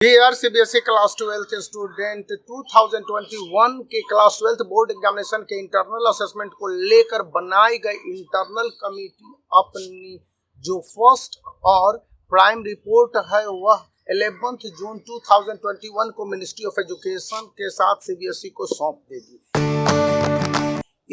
Dear CBSE class 12 student 2021 के class 12 board examination के internal assessment को लेकर बनाई गई इंटरनल कमेटी अपनी जो फर्स्ट और प्राइम रिपोर्ट है वह 11 जून 2021 को मिनिस्ट्री ऑफ एजुकेशन के साथ सीबीएसई को सौंप देगी।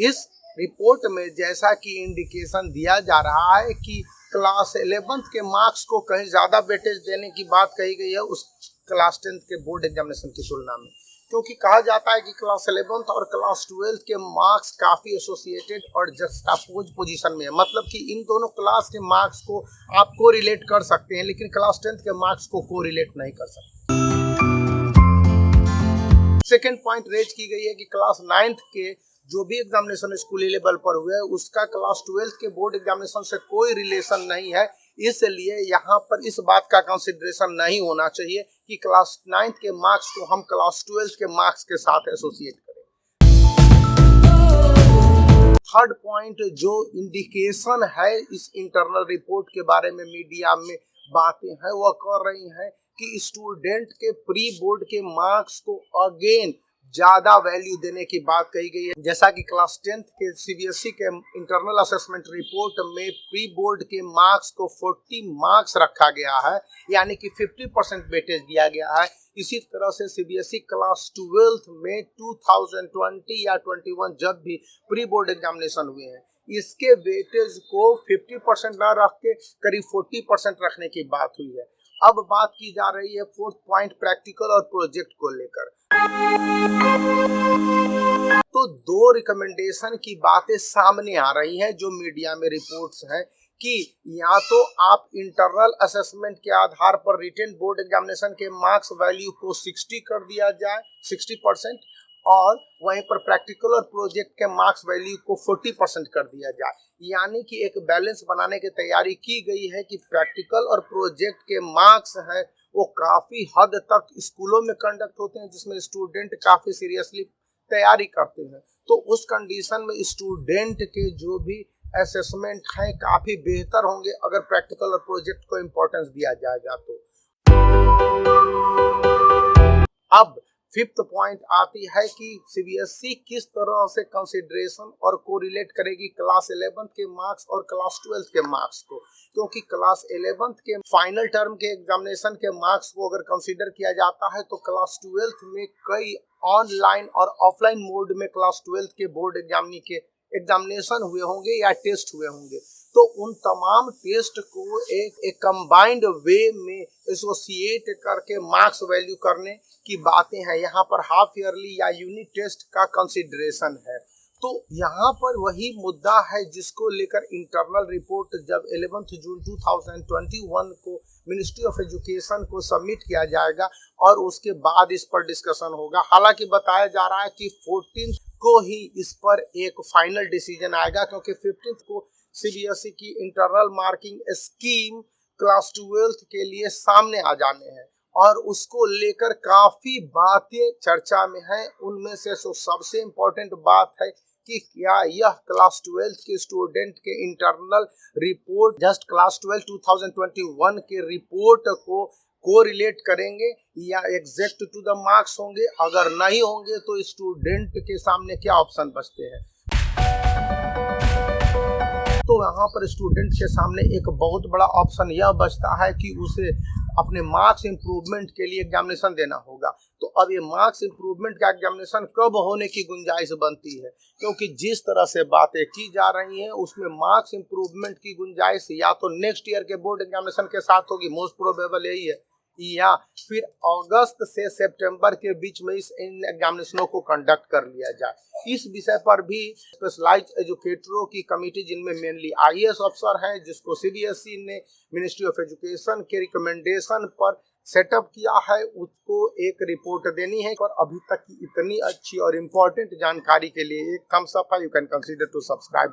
इस रिपोर्ट में जैसा कि इंडिकेशन दिया जा रहा है कि क्लास 11 के मार्क्स को कहीं ज़्यादा वेटेज देने की बात कही गई है उस क्लास 10 के बोर्ड एग्जामिनेशन की तुलना में, क्योंकि कहा जाता है कि क्लास 11 और क्लास 12 के मार्क्स काफ़ी एसोसिएटेड और जस्टापोज पोजीशन में है। मतलब कि इन दोनों क्लास के मार्क्स को आप को रिलेट कर सकते हैं, लेकिन क्लास 10 के मार्क्स को रिलेट नहीं कर सकते। सेकेंड पॉइंट रेज की गई है कि क्लास 9th के जो भी एग्जामिनेशन स्कूली लेवल पर हुए उसका क्लास 12 के बोर्ड एग्जामिनेशन से कोई रिलेशन नहीं है, इसलिए यहाँ पर इस बात का कंसिडरेशन नहीं होना चाहिए कि क्लास 9th के मार्क्स को हम क्लास 12 के मार्क्स के साथ एसोसिएट करें। थर्ड पॉइंट जो इंडिकेशन है इस इंटरनल रिपोर्ट के बारे में मीडिया में बातें हैं वह कर रही हैं कि स्टूडेंट के प्री बोर्ड के मार्क्स को अगेन ज़्यादा वैल्यू देने की बात कही गई है। जैसा कि क्लास 10th के सीबीएसई के इंटरनल असेसमेंट रिपोर्ट में प्री बोर्ड के मार्क्स को 40 मार्क्स रखा गया है, यानी कि 50% वेटेज दिया गया है। इसी तरह से सीबीएसई क्लास 12 में 2020 या 21 जब भी प्री बोर्ड एग्जामिनेशन हुए हैं इसके वेटेज को 50% ना रख के करीब 40% रखने की बात हुई है। अब बात की जा रही है फोर्थ पॉइंट प्रैक्टिकल और प्रोजेक्ट को लेकर। तो दो रिकमेंडेशन की बातें सामने आ रही हैं जो मीडिया में रिपोर्ट्स हैं कि या तो आप इंटरनल असेसमेंट के आधार पर रिटेन बोर्ड एग्जामिनेशन के मार्क्स वैल्यू को 60 कर दिया जाए 60%, और वहीं पर प्रैक्टिकल और प्रोजेक्ट के मार्क्स वैल्यू को 40% कर दिया जाए। यानी कि एक बैलेंस बनाने की तैयारी की गई है कि प्रैक्टिकल और प्रोजेक्ट के मार्क्स हैं वो काफ़ी हद तक स्कूलों में कंडक्ट होते हैं जिसमें स्टूडेंट काफ़ी सीरियसली तैयारी करते हैं, तो उस कंडीशन में स्टूडेंट के जो भी असेसमेंट हैं काफ़ी बेहतर होंगे अगर प्रैक्टिकल और प्रोजेक्ट को इम्पोर्टेंस दिया जाएगा। तो अब फिफ्थ पॉइंट आती है कि सीबीएसई किस तरह से कंसिडरेशन और कोरिलेट करेगी क्लास 11 के मार्क्स और क्लास 12 के मार्क्स को, क्योंकि क्लास 11 के फाइनल टर्म के एग्जामिनेशन के मार्क्स को अगर कंसीडर किया जाता है तो क्लास 12 में कई ऑनलाइन और ऑफलाइन मोड में क्लास 12 के बोर्ड एग्जामिनेशन हुए होंगे या टेस्ट हुए होंगे, तो उन तमाम टेस्ट को एक कंबाइंड वे में एसोसिएट करके मार्क्स वैल्यू करने की बातें हैं। यहाँ पर हाफ ईयरली या यूनिट टेस्ट का कंसिडरेशन है। तो यहाँ पर वही मुद्दा है जिसको लेकर इंटरनल रिपोर्ट जब 11 जून 2021 को मिनिस्ट्री ऑफ एजुकेशन को सबमिट किया जाएगा और उसके बाद इस पर डिस्कशन होगा। हालांकि बताया जा रहा है कि 14 को ही इस पर एक फाइनल डिसीजन आएगा, क्योंकि 15 को सीबीएसई की इंटरनल मार्किंग स्कीम क्लास 12 के लिए सामने आ जाने हैं और उसको लेकर काफ़ी बातें चर्चा में हैं। उनमें से सबसे इम्पोर्टेंट बात है कि क्या यह क्लास 12 के स्टूडेंट के इंटरनल रिपोर्ट जस्ट क्लास 12 2021 के रिपोर्ट को रिलेट करेंगे या एग्जैक्ट टू द मार्क्स होंगे। अगर नहीं होंगे तो स्टूडेंट के सामने क्या ऑप्शन बचते हैं। तो यहाँ पर स्टूडेंट के सामने एक बहुत बड़ा ऑप्शन यह बचता है कि उसे अपने मार्क्स इम्प्रूवमेंट के लिए एग्जामिनेशन देना होगा। तो अब ये मार्क्स इम्प्रूवमेंट का एग्जामिनेशन कब होने की गुंजाइश बनती है, क्योंकि जिस तरह से बातें की जा रही हैं उसमें मार्क्स इम्प्रूवमेंट की गुंजाइश या तो नेक्स्ट ईयर के बोर्ड एग्जामिनेशन के साथ होगी, मोस्ट प्रोबेबल यही है, या फिर अगस्त से सितंबर के बीच में इन एग्जामिनेशनों को कंडक्ट कर लिया जाए। इस विषय पर भी स्पेशलाइज एजुकेटरों की कमेटी जिनमें मेनली आईएएस अफसर हैं जिसको सीबीएसई ने मिनिस्ट्री ऑफ एजुकेशन के रिकमेंडेशन पर सेटअप किया है उसको एक रिपोर्ट देनी है। और अभी तक की इतनी अच्छी और इम्पोर्टेंट जानकारी के लिए एक थम्स अप है। You can consider to subscribe.